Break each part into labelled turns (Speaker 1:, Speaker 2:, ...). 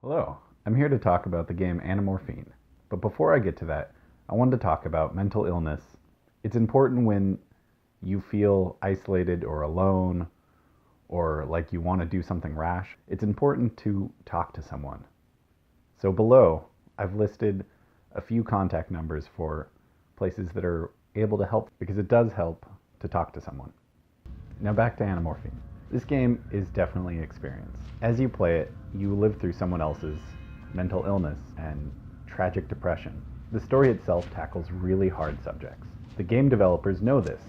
Speaker 1: Hello, I'm here to talk about the game Anamorphine. But before I get to that, I wanted to talk about mental illness. It's important when you feel isolated or alone or like you want to do something rash. It's important to talk to someone. So below, I've listed a few contact numbers for places that are able to help because it does help to talk to someone. Now back to Anamorphine. This game is definitely an experience. As you play it, you live through someone else's mental illness and tragic depression. The story itself tackles really hard subjects. The game developers know this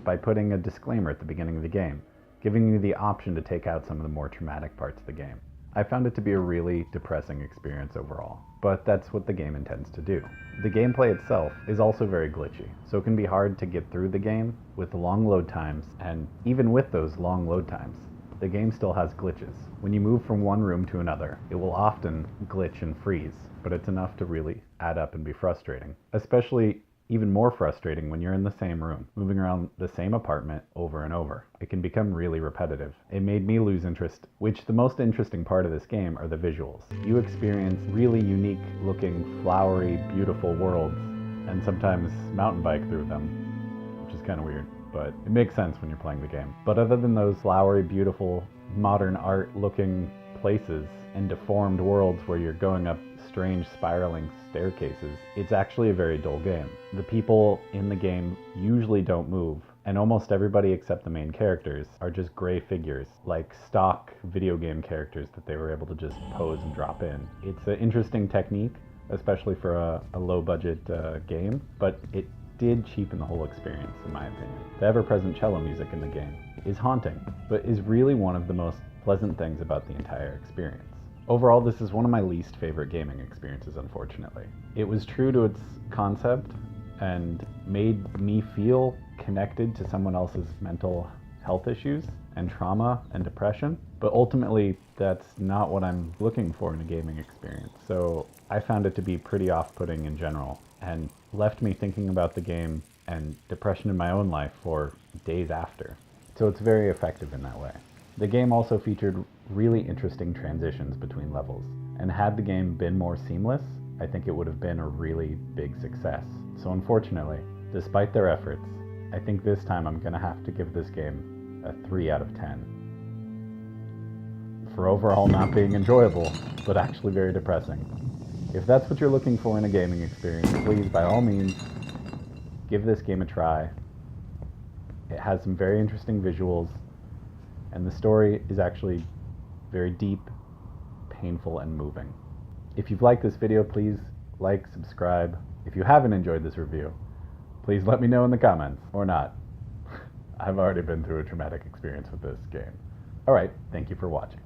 Speaker 1: by putting a disclaimer at the beginning of the game, giving you the option to take out some of the more traumatic parts of the game. I found it to be a really depressing experience overall, but that's what the game intends to do. The gameplay itself is also very glitchy, so it can be hard to get through the game with the long load times, and even with those long load times, the game still has glitches. When you move from one room to another, it will often glitch and freeze, but it's enough to really add up and be frustrating. Especially even more frustrating when you're in the same room, moving around the same apartment over and over. It can become really repetitive. It made me lose interest, which the most interesting part of this game are the visuals. You experience really unique looking, flowery, beautiful worlds, and sometimes mountain bike through them, which is kind of weird, but it makes sense when you're playing the game. But other than those flowery, beautiful, modern art looking places and deformed worlds where you're going up strange spiraling staircases, it's actually a very dull game. The people in the game usually don't move, and almost everybody except the main characters are just gray figures, like stock video game characters that they were able to just pose and drop in. It's an interesting technique, especially for a low budget game, but it did cheapen the whole experience in my opinion. The ever-present cello music in the game is haunting, but is really one of the most pleasant things about the entire experience. Overall, this is one of my least favorite gaming experiences, unfortunately. It was true to its concept and made me feel connected to someone else's mental health issues and trauma and depression, but ultimately that's not what I'm looking for in a gaming experience. So I found it to be pretty off-putting in general and left me thinking about the game and depression in my own life for days after. So it's very effective in that way. The game also featured really interesting transitions between levels, and had the game been more seamless, I think it would have been a really big success. So unfortunately, despite their efforts, I think this time I'm gonna have to give this game a 3 out of 10. For overall not being enjoyable, but actually very depressing. If that's what you're looking for in a gaming experience, please, by all means, give this game a try. It has some very interesting visuals, and the story is actually very deep, painful, and moving. If you've liked this video, please like, subscribe. If you haven't enjoyed this review, please let me know in the comments, or not. I've already been through a traumatic experience with this game. Alright, thank you for watching.